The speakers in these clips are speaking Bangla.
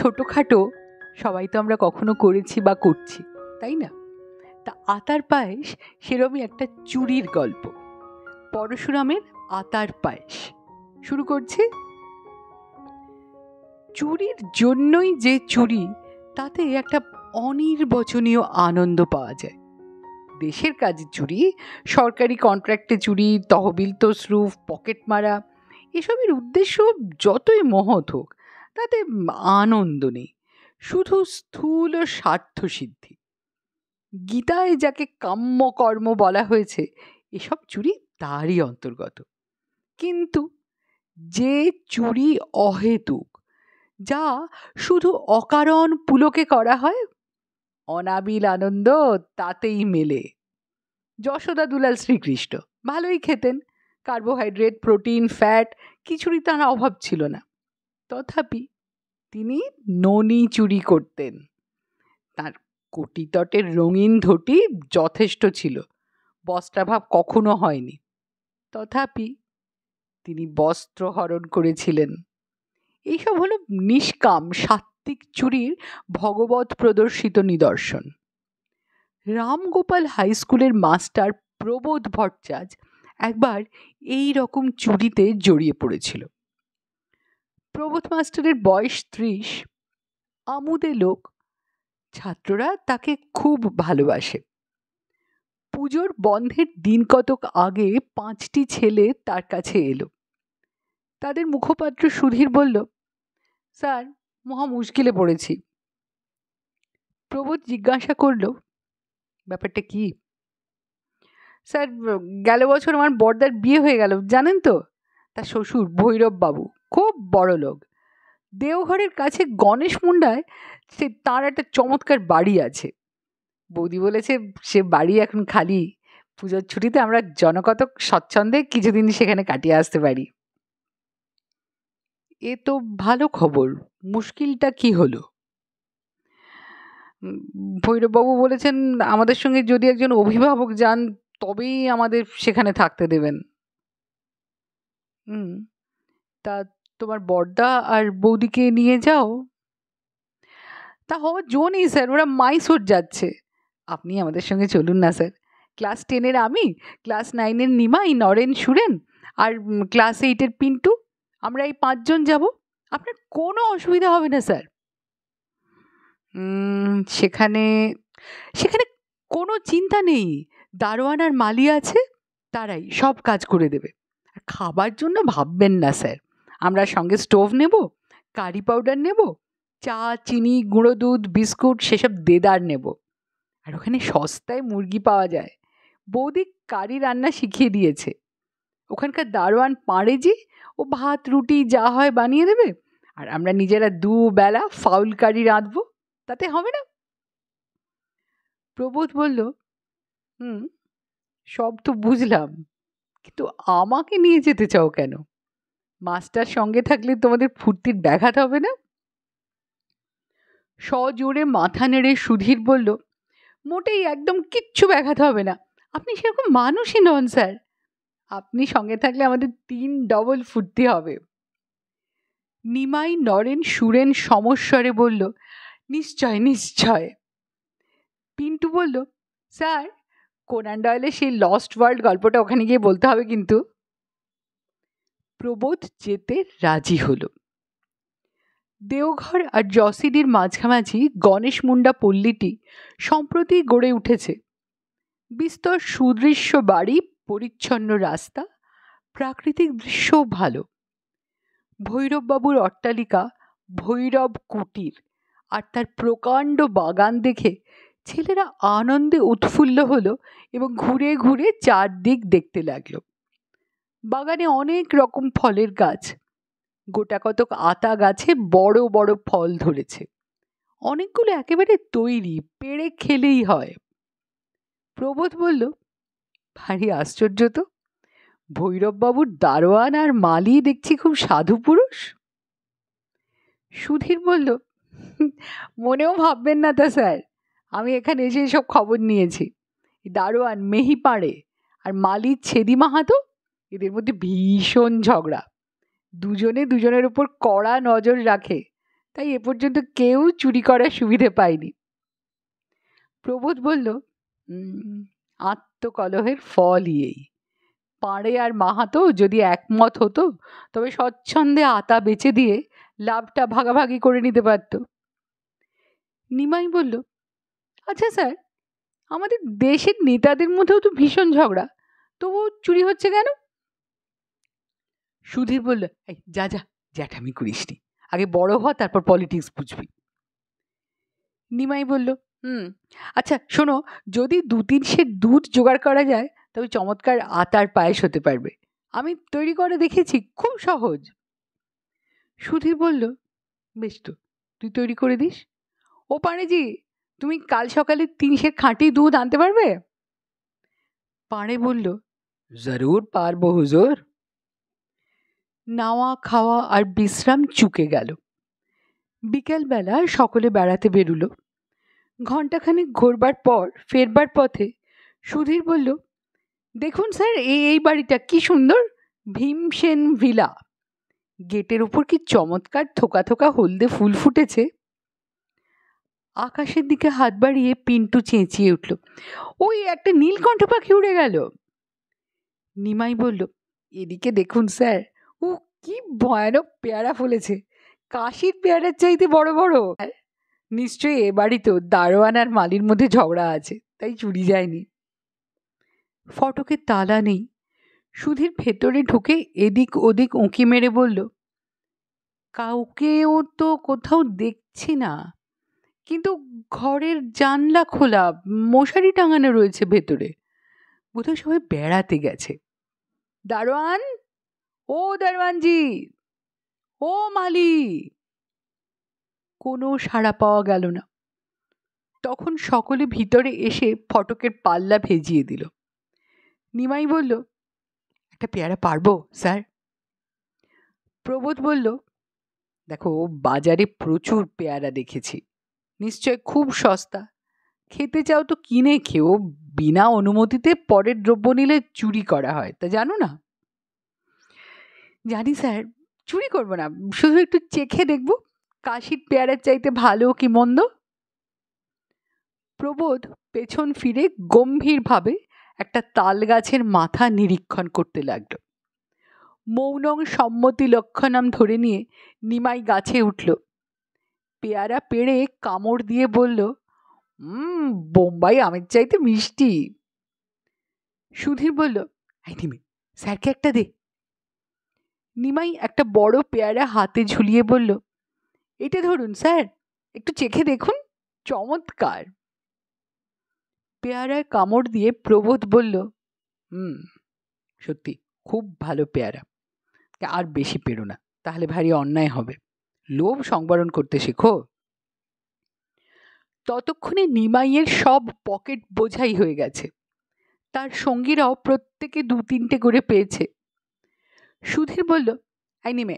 ছোটোখাটো সবাই তো আমরা কখনো করেছি বা করছি, তাই না? তা আতার পায়েস সেরমই একটা চুরির গল্প, পরশুরামের আতার পায়েস। শুরু করছি। চুরির জন্যই যে চুরি, তাতে একটা অনির্বচনীয় আনন্দ পাওয়া যায়। দেশের কাজে চুরি, সরকারি কন্ট্রাক্টে চুরি, তহবিল তসরুফ, পকেট মারা, এসবের উদ্দেশ্য যতই মহৎ হোক, তাতে আনন্দ নেই, শুধু স্থূল স্বার্থ সিদ্ধি। গীতায় যাকে কাম্য কর্ম বলা হয়েছে, এসব চুরি তারই অন্তর্গত। কিন্তু যে চুরি অহেতুক, যা শুধু অকারণ পুলকে করা হয়, অনাবিল আনন্দ তাতেই মেলে। যশোদা দুলাল শ্রীকৃষ্ণ ভালোই খেতেন, কার্বোহাইড্রেট, প্রোটিন, ফ্যাট কিছুরই তার অভাব ছিল না। তথাপি তিনি ননি চুরি করতেন। তার কটিতটের রঙিন ধটি যথেষ্ট ছিল, বস্ত্রাভাব কখনো হয়নি। তথাপি তিনি বস্ত্র হরণ করেছিলেন। এইসব হলো নিষ্কাম সাত্ত্বিক চুরির ভগবত প্রদর্শিত নিদর্শন। রামগোপাল হাই স্কুলের মাস্টার প্রবোধ ভট্টাচার্য একবার এই রকম চুরিতে জড়িয়ে পড়েছিল। প্রবোধ মাস্টারের বয়স 30, আমুদে লোক, ছাত্ররা তাকে খুব ভালোবাসে। পুজোর বন্ধের দিন কতক আগে 5টি ছেলে তার কাছে এলো। তাদের মুখপাত্র সুধীর বলল, স্যার, মহা মুশকিলে পড়েছি। প্রবোধ জিজ্ঞাসা করল, ব্যাপারটা কি? স্যার, গেল বছর আমার বড়দার বিয়ে হয়ে গেল, জানেন তো? তার শ্বশুর ভৈরব বাবু খুব বড় লোক। দেওঘরের কাছে গণেশ মুন্ডায় তার একটা চমৎকার বাড়ি আছে। বৌদি বলেছে সে বাড়ি এখন খালি, পুজোর ছুটিতে আমরা জনকতক স্বচ্ছন্দে কিছুদিন সেখানে কাটিয়ে আসতে পারি। এ তো ভালো খবর, মুশকিলটা কি হলো? ভৈরববাবু বলেছেন আমাদের সঙ্গে যদি একজন অভিভাবক যান তবেই আমাদের সেখানে থাকতে দেবেন। তা তোমার বড়দা আর বৌদিকে নিয়ে যাও। তা হওয়ার জো নেই স্যার, ওরা মাইসোর যাচ্ছে। আপনি আমাদের সঙ্গে চলুন না স্যার। ক্লাস 10-এর আমি, ক্লাস 9-এর নিমাই, নরেন, সুরেন আর ক্লাস 8-এর পিন্টু, আমরা এই 5 জন যাব। আপনার কোনো অসুবিধা হবে না স্যার। সেখানে সেখানে কোনো চিন্তা নেই, দারোয়ান আর মালি আছে, তারাই সব কাজ করে দেবে। আর খাবার জন্য ভাববেন না স্যার, আমরা সঙ্গে স্টোভ নেব, কারি পাউডার নেব, চা, চিনি, গুঁড়ো দুধ, বিস্কুট সেসব দেদার নেব। আর ওখানে সস্তায় মুরগি পাওয়া যায়, বৌদি কারি রান্না শিখিয়ে দিয়েছে। ওখানকার দারোয়ান পাঁড়েজি, ও ভাত রুটি যা হয় বানিয়ে দেবে, আর আমরা নিজেরা দুবেলা ফাউল কারি রাঁধবো, তাতে হবে না? প্রবোধ বলল, সব তো বুঝলাম, কিন্তু আমাকে নিয়ে যেতে চাও কেন? মাস্টার সঙ্গে থাকলে তোমাদের ফুর্তির ব্যাঘাত হবে না? সজোরে মাথা নেড়ে সুধীর বলল, মোটেই একদম কিচ্ছু ব্যাঘাত হবে না। আপনি সেরকম মানুষই নন স্যার, আপনি সঙ্গে থাকলে আমাদের 3 ডবল ফুর্তি হবে। নিমাই, নরেন, সুরেন সমস্বরে বলল, নিশ্চয় নিশ্চয়। পিন্টু বলল, স্যার, কোনান ডয়েলের সেই লস্ট ওয়ার্ল্ড গল্পটা ওখানে গিয়ে বলতে হবে কিন্তু। প্রবোধ যেতে রাজি হলো। দেওঘর আর জসিডির মাঝামাঝি গণেশ মুন্ডা পল্লীটি সম্প্রতি গড়ে উঠেছে। বিস্তর সুদৃশ্য বাড়ি, পরিচ্ছন্ন রাস্তা, প্রাকৃতিক দৃশ্যও ভালো। ভৈরববাবুর অট্টালিকা ভৈরব কুটির আর তার প্রকাণ্ড বাগান দেখে ছেলেরা আনন্দে উৎফুল্ল হলো এবং ঘুরে ঘুরে চারদিক দেখতে লাগলো। বাগানে অনেক রকম ফলের গাছ, গোটা কতক আতা গাছে বড় বড় ফল ধরেছে। অনেকগুলো একেবারে তৈরি, পেড়ে খেলেই হয়। প্রবোধ বলল, ভারী আশ্চর্য তো, ভৈরববাবুর দারোয়ান আর মালি দেখছি খুব সাধু পুরুষ। সুধীর বলল, মনেও ভাববেন না তা স্যার, আমি এখানে এসে সব খবর নিয়েছি। দারোয়ান মেহি পাড়ে আর মালি ছেদি মাহাতো, এদের মধ্যে ভীষণ ঝগড়া। দুজনে দুজনের উপর কড়া নজর রাখে, তাই এ পর্যন্ত কেউ চুরি করার সুবিধে পায়নি। প্রবোধ বলল, আত্মকলহের ফলই এই। পাঁড়ে আর মাহাতো যদি একমত হতো তবে স্বচ্ছন্দে আতা বেচে দিয়ে লাভটা ভাগাভাগি করে নিতে পারত। নিমাই বলল, আচ্ছা স্যার, আমাদের দেশের নেতাদের মধ্যেও তো ভীষণ ঝগড়া, তবু চুরি হচ্ছে কেন? সুধীর বলল, এই যা যা, জ্যাঠামি করিসনি, আগে বড় হ, তারপর পলিটিক্স বুঝবি। নিমাই বলল, আচ্ছা শোনো, যদি 2-3 সের দুধ জোগাড় করা যায় তবে চমৎকার আতার পায়েস হতে পারবে। আমি তৈরি করে দেখেছি, খুব সহজ। সুধীর বলল, বেশ তো, তুই তৈরি করে দিস। ও পাঁড়েজি, তুমি কাল সকালে 3 সের খাঁটি দুধ আনতে পারবে? পাঁড়ে বলল, জরুর পারবো হুজুর। নাওয়া খাওয়া আর বিশ্রাম চুকে গেল। বিকেলবেলা সকলে বেড়াতে বেরুলো। ঘণ্টাখানেক ঘোরবার পর ফেরবার পথে সুধীর বলল, দেখুন স্যার, এই বাড়িটা কি সুন্দর, ভীমসেন ভিলা। গেটের উপর কি চমৎকার থোকা থোকা হলদে ফুল ফুটেছে। আকাশের দিকে হাত বাড়িয়ে পিন্টু চেঁচিয়ে উঠল, ওই একটা নীলকণ্ঠ পাখি উড়ে গেল। নিমাই বলল, এদিকে দেখুন স্যার, ও কি ভয়ানক পেয়ারা ফলেছে, কাশির পেয়ারার চাইতে বড় বড়। নিশ্চয়ই এ বাড়িতেও দারোয়ান আর মালির মধ্যে ঝগড়া আছে, তাই চুরি যায়নি। ফটকের তালা নেই। সুধীর ভেতরে ঢুকে এদিক ওদিক উঁকি মেরে বলল, কাউকেও তো কোথাও দেখছি না, কিন্তু ঘরের জানলা খোলা, মশারি টাঙানো রয়েছে ভেতরে, বোধহয় সবাই বেড়াতে গেছে। দারোয়ান, ও দারোয়ানজি, ও মালি। কোনো সাড়া পাওয়া গেল না। তখন সকলে ভিতরে এসে ফটকের পাল্লা ভেজিয়ে দিল। নিমাই বলল, একটা পেয়ারা পারবো স্যার? প্রবোধ বলল, দেখো, বাজারে প্রচুর পেয়ারা দেখেছি, নিশ্চয় খুব সস্তা। খেতে চাও তো কিনে খেও, বিনা অনুমতিতে পরের দ্রব্য নিলে চুরি করা হয়, তা জানো না? জানি স্যার, চুরি করবো না, শুধু একটু চেখে দেখব কাশির পেয়ারার চাইতে ভালো কি মন্দ। প্রবোধ পেছন ফিরে গম্ভীরভাবে একটা তাল গাছের মাথা নিরীক্ষণ করতে লাগলো। মৌনং সম্মতি লক্ষণাম ধরে নিয়ে নিমাই গাছে উঠল। পেয়ারা পেড়ে কামড় দিয়ে বলল, বোম্বাই আমের চাইতে মিষ্টি। সুধীর বলল, এই নিমাই, স্যারকে একটা দে। নিমাই একটা বড় পেয়ারা হাতে ঝুলিয়ে বলল, এটা ধরুন স্যার, একটু চেখে দেখুন, চমৎকার। পেয়ারায় কামড় দিয়ে প্রবোধ বলল, সত্যি খুব ভালো পেয়ারা, আর বেশি পেরো না, তাহলে ভারী অন্যায় হবে, লোভ সংবরণ করতে শেখো। ততক্ষণে নিমাইয়ের সব পকেট বোঝাই হয়ে গেছে, তার সঙ্গীরাও প্রত্যেকে 2-3টে করে পেয়েছে। সুধীর বলল, এই নেমে,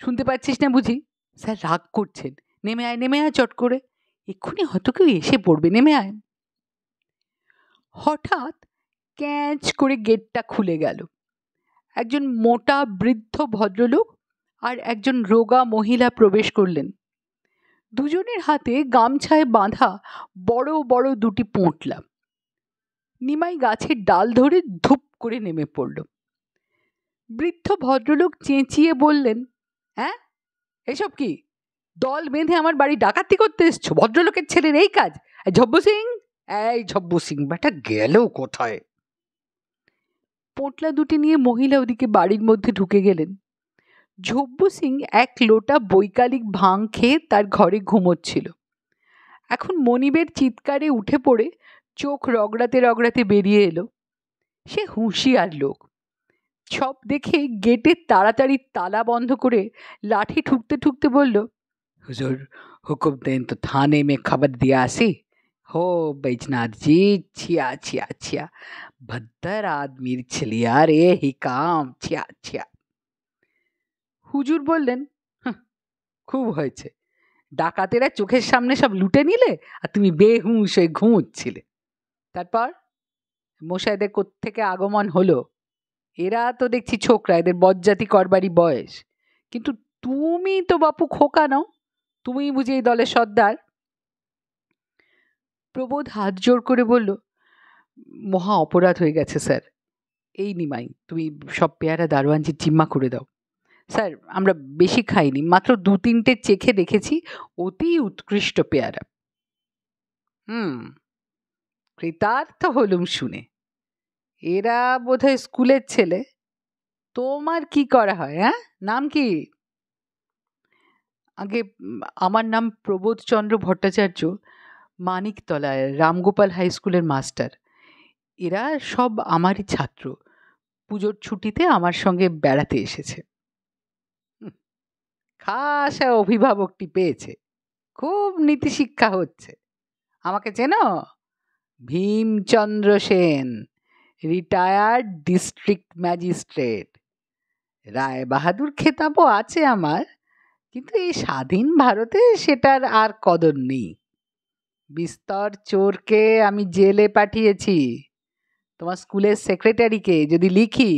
শুনতে পাচ্ছিস না বুঝি? স্যার রাগ করছেন, নেমে আয়, নেমে আয় চট করে, এক্ষুনি হয়তো কেউ এসে পড়বে, নেমে আয়। হঠাৎ ক্যাঁচ করে গেটটা খুলে গেল। একজন মোটা বৃদ্ধ ভদ্রলোক আর একজন রোগা মহিলা প্রবেশ করলেন। দুজনের হাতে গামছায় বাঁধা বড় বড় 2টি পোঁটলা। নিমাই গাছের ডাল ধরে ধুপ করে নেমে পড়ল। বৃদ্ধ ভদ্রলোক চেঁচিয়ে বললেন, হ্যাঁ, এসব কি? দল বেঁধে আমার বাড়ি ডাকাতি করতে এসছো? ভদ্রলোকের ছেলের এই কাজ? ঝব্বু সিং, এই ঝব্বু সিং বেটা গেল কোথায়? পোঁটলা 2টি নিয়ে মহিলা ওদিকে বাড়ির মধ্যে ঢুকে গেলেন। ঝব্বু সিং 1 লোটা বৈকালিক ভাং খেয়ে তার ঘরে ঘুমোচ্ছিল। এখন মনিবের চিৎকারে উঠে পড়ে চোখ রগড়াতে রগড়াতে বেরিয়ে এলো। সে হুঁশিয়ার লোক, সব দেখে গেটে তাড়াতাড়ি তালা বন্ধ করে লাঠি ঠুকতে ঠুকতে বলল, হুজুর হুকুম দেন তো থানে মে খবর দিয়ে আসি। हो बैजनाथ जी, छिया छिया छिया, भद्दर आदमीर छलिया रे ही काम, छिया छिया। হুজুর বললেন, খুব হয়েছে, ডাকাতেরা চোখের সামনে সব লুটে নিলে আর তুমি বেহুঁশ হয়ে ঘুমোচ্ছিলে। তারপর মশাইদের কোত্থেকে আগমন হলো, এরা তো দেখছি ছোকরা, এদের বজ্জাতি করবারই বয়স, কিন্তু তুমি তো বাপু খোকা নও, তুমিই বুঝি এই দলের সর্দার? প্রবোধ হাত জোড় করে বলল, মহা অপরাধ হয়ে গেছে স্যার। এই নিমাই, তুমি সব পেয়ারা দারোয়ানজির জিম্মা করে দাও। স্যার, আমরা বেশি খাইনি, মাত্র 2-3টে চেখে দেখেছি, অতি উৎকৃষ্ট পেয়ারা। কৃতার্থ হলুম শুনে। এরা বোধহয় স্কুলের ছেলে। তোমার কি করা হয়? হ্যাঁ, নাম কি? আগে আমার নাম প্রবোধচন্দ্র ভট্টাচার্য, মানিকতলায় রামগোপাল হাই স্কুলের মাস্টার। এরা সব আমারই ছাত্র, পুজোর ছুটিতে আমার সঙ্গে বেড়াতে এসেছে। খাসা অভিভাবকটি পেয়েছে, খুব নীতিশিক্ষা হচ্ছে। আমাকে চেনো? Bhimchandra Sen, retired district magistrate. Rai Bahadur খেতাবও আছে আমার, কিন্তু এই স্বাধীন ভারতে সেটার আর কদর নেই। বিস্তর চোরকে আমি জেলে পাঠিয়েছি। তোমার স্কুলের সেক্রেটারিকে যদি লিখি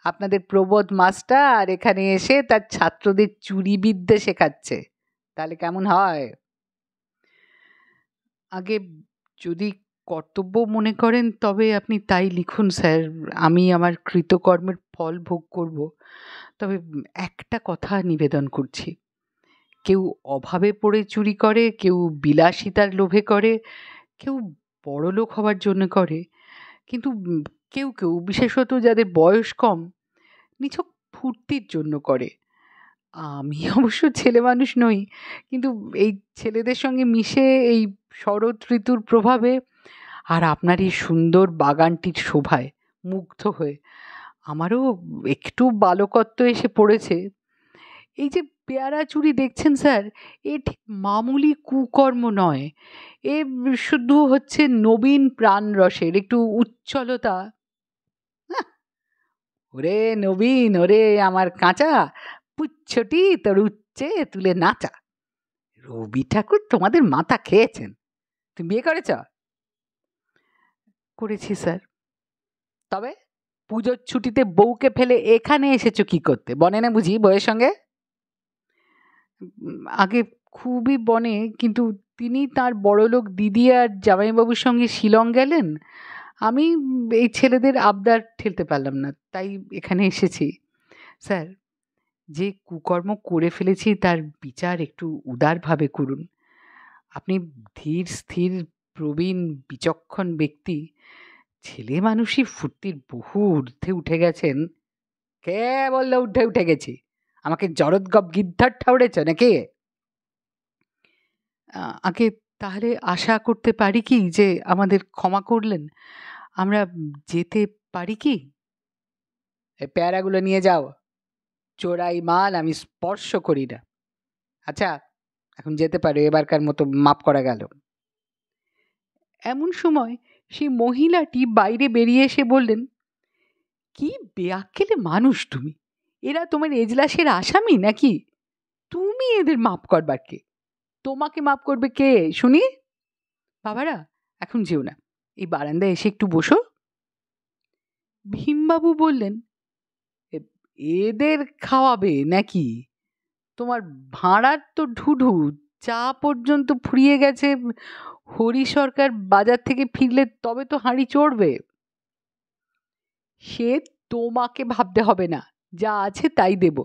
আপনাদের প্রবোধ মাস্টার এখানে এসে তার ছাত্রদের চুরি বিদ্যে শেখাচ্ছে, তাহলে কেমন হয়? আগে যদি কর্তব্য মনে করেন তবে আপনি তাই লিখুন স্যার, আমি আমার কৃতকর্মের ফল ভোগ করব। তবে একটা কথা নিবেদন করছি, কেউ অভাবে পড়ে চুরি করে, কেউ বিলাসিতার লোভে করে, কেউ বড়লোক হওয়ার জন্য করে, কিন্তু কেউ কেউ, বিশেষত যাদের বয়স কম, নিছক ফুর্তির জন্য করে। আমি অবশ্য ছেলে মানুষ নই, কিন্তু এই ছেলেদের সঙ্গে মিশে এই শরৎ ঋতুর প্রভাবে আর আপনার এই সুন্দর বাগানটির শোভায় মুগ্ধ হয়ে আমারও একটু বালকত্ব এসে পড়েছে। এই যে পেয়ারা চুরি দেখছেন স্যার, এ ঠিক মামুলি কুকর্ম নয়, এ শুধু হচ্ছে নবীন প্রাণ রসের একটু উচ্ছলতা। আহ, ওরে নবীন, ওরে আমার কাঁচা পুচ্ছটি তোর উচ্চে তুলে নাচা। রবি ঠাকুর তোমাদের মাথা খেয়েছেন। তুমি বিয়ে করেছ? করেছি স্যার। তবে পুজোর ছুটিতে বউকে ফেলে এখানে এসেছো কি করতে? বনে না বুঝি বউয়ের সঙ্গে? আগে খুবই বনে, কিন্তু তিনি তার বড়লোক দিদি আর জামাইবাবুর সঙ্গে শিলং গেলেন। আমি এই ছেলেদের আবদার ঠেলতে পারলাম না, তাই এখানে এসেছি। স্যার, যে কুকর্ম করে ফেলেছি তার বিচার একটু উদারভাবে করুন। আপনি ধীর স্থির প্রবীণ বিচক্ষণ ব্যক্তি, ছেলে মানুষই ফুর্তির বহু ঊর্ধ্বে উঠে গেছেন। কে বললো উঠে উঠে গেছি? আমাকে জরদগপ গিদ্ধার ঠাউরেছ নাকি? আগে তাহলে আশা করতে পারি কি যে আমাদের ক্ষমা করলেন? আমরা যেতে পারি কি? এই পেয়ারাগুলো নিয়ে যাও। চোরাই মাল আমি স্পর্শ করি না। আচ্ছা, এখন যেতে পারো, এবারকার মতো মাপ করা গেল। এমন সময় সেই মহিলাটি বাইরে বেরিয়ে এসে বললেন, কি বেয়াক্কেলে মানুষ তুমি! এরা তোমার এজলাসের আসামি নাকি? তুমি এদের মাপ করবার কে? তোমাকে মাপ করবে কে শুনি? বাবারা, এখন যেও না, এই বারান্দায় এসে একটু বসো। ভীমবাবু বললেন, "এ- এদের খাওয়াবে নাকি? তোমার ভাঁড়ার তো ঢুঢু, চা পর্যন্ত ফুরিয়ে গেছে। হরি সরকার বাজার থেকে ফিরলে তবে তো হাঁড়ি চড়বে। সে তোমাকে ভাবতে হবে না, যা আছে তাই দেব।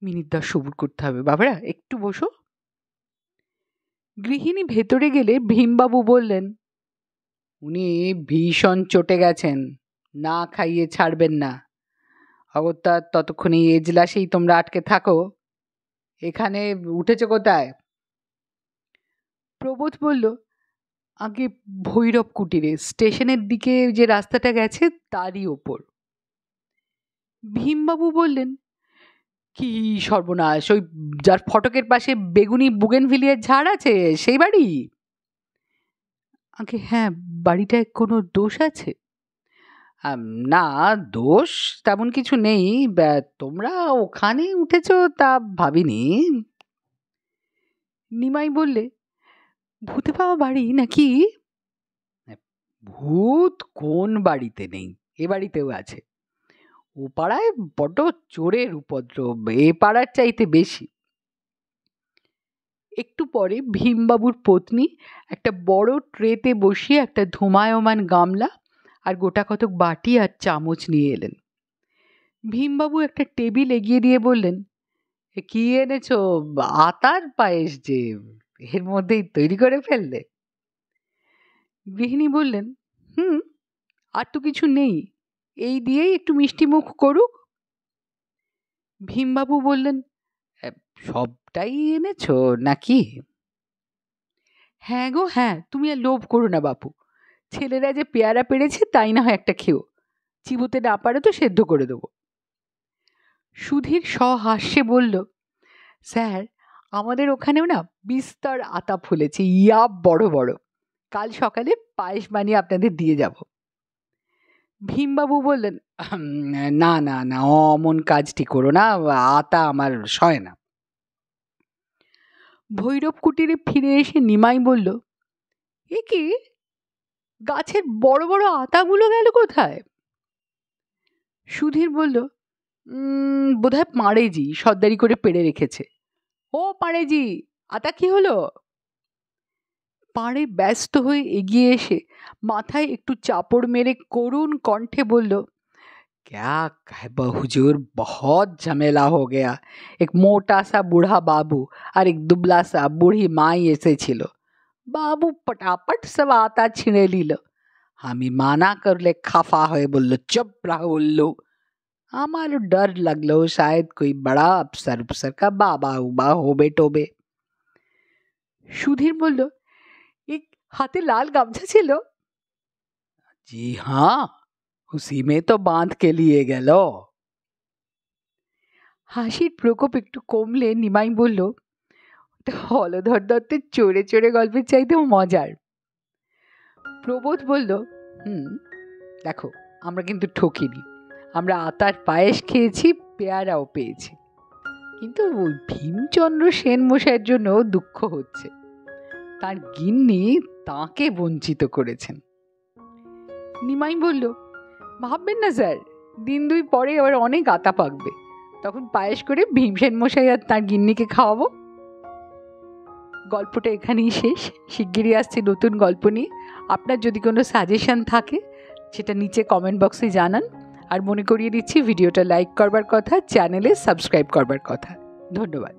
মিনিট 10 সবুর করতে হবে। বাবারা, একটু বসো।" গৃহিণী ভেতরে গেলে ভীমবাবু বললেন, উনি ভীষণ চটে গেছেন, না খাইয়ে ছাড়বেন না। অগত্যা ততক্ষণ এই এজলাসেই তোমরা আটকে থাকো। এখানে উঠেছো কোথায়? প্রবোধ বলল, আগে ভৈরব কুটিরে, স্টেশনের দিকে যে রাস্তাটা গেছে তারই ওপর। ভীমবাবু বললেন, কি সর্বনাশ! ওই যার ফটকের পাশে বেগুনি বুগেনভিলিয়ার ঝাড় আছে, সেই বাড়ি? আগে হ্যাঁ, বাড়িটায় কোনো দোষ আছে? আম, না, দোষ তেমন কিছু নেই। তোমরা ওখানে উঠেছো তা ভাবিনি। নিমাই বললে, ভূতে পাওয়া বাড়ি নাকি? ভূত কোন বাড়িতে নেই? এ বাড়িতেও আছে। ও পাড়ায় বড্ড চোরের উপদ্রব, এ পাড়ার চাইতে বেশি। একটু পরে ভীমবাবুর পত্নী একটা বড় ট্রেতে বসিয়ে একটা ধূমায়মান গামলা আর গোটা কতক বাটি আর চামচ নিয়ে এলেন। ভীমবাবু একটা টেবিল এগিয়ে দিয়ে বললেন, কি এনেছো? আতার পায়েস যে, এর মধ্যেই তৈরি করে ফেললে? গৃহিণী বললেন, হুম, আর তো কিছু নেই, এই দিয়েই একটু মিষ্টি মুখ করুক। ভীমবাবু বললেন, সবটাই এনেছো নাকি? হ্যাঁ গো হ্যাঁ, তুমি আর লোভ করো না বাপু, ছেলেরা যে পেয়ারা পেড়েছে তাই না হয় একটা খেও, চিবোতে না পারো তো সেদ্ধ করে দেবো। সুধীর সহাস্যে বলল, স্যার, আমাদের ওখানেও না বিস্তর আতা ফুলেছে, ইয়াব বড় বড়, কাল সকালে পায়েস বানিয়ে আপনাদের দিয়ে যাব। ভীমবাবু বললেন, না না না, অমন কাজটি করো না, আতা আমার সয় না। ভৈরব কুটিরে ফিরে এসে নিমাই বলল, এ কি, গাছের বড় বড় আতাগুলো গেল কোথায়? সুধীর বলল, বোধহয় পাড়েজি সর্দারি করে পেড়ে রেখেছে। ও পাড়েজি, আতা কি হলো? পাড়ে ব্যস্ত হয়ে এগিয়ে এসে মাথায় একটু চাপড় মেরে করুণ কণ্ঠে বলল, क्या कहबो हुजूर, बहुत झमेला हो गया। एक मोटा सा बूढ़ा बाबू और एक दुबला सा बूढ़ी माई এসেছিল। বাবু পটাপট সব আতা ছিঁড়ে নিল। আমি মানা করলে খাফা হয়ে বলল, চুপ रहो उल्लू। আমারও ডর লাগলো শায়দ कोई बड़ा अफसर उफसर का बाबा उबा होबे टोबे। সুধীর বলল, এক হাতে লাল গামছা ছিল? জি হ্যাঁ, उसी में तो बांध के लिए গেল। হাসির প্রকোপ একটু কমলে নিমাই বলল, ওটা হলধর দত্তের চড়ে চড়ে গল্পের চাইতেও মজার। প্রবোধ বলল, দেখো, আমরা কিন্তু ঠকিনি, আমরা আতার পায়েস খেয়েছি, পেয়ারাও পেয়েছি, কিন্তু ওই ভীমচন্দ্র সেন মশাইয়ের জন্য দুঃখ হচ্ছে, তার গিন্নি তাকে বঞ্চিত করেছেন। নিমাই বলল, ভাববেন না স্যার, দিন দুই পরে আবার অনেক আতা পাকবে, তখন পায়েস করে ভীমসেন মশাই আর তার গিন্নিকে খাওয়াবো। গল্পটা এখানেই শেষ। শিগগিরই আসছে নতুন গল্প নিয়ে। আপনার যদি কোনো সাজেশন থাকে সেটা নিচে কমেন্ট বক্সে জানান। আর মনে করিয়ে দিচ্ছি, ভিডিওটা লাইক করবার কথা, চ্যানেলে সাবস্ক্রাইব করবার কথা। ধন্যবাদ।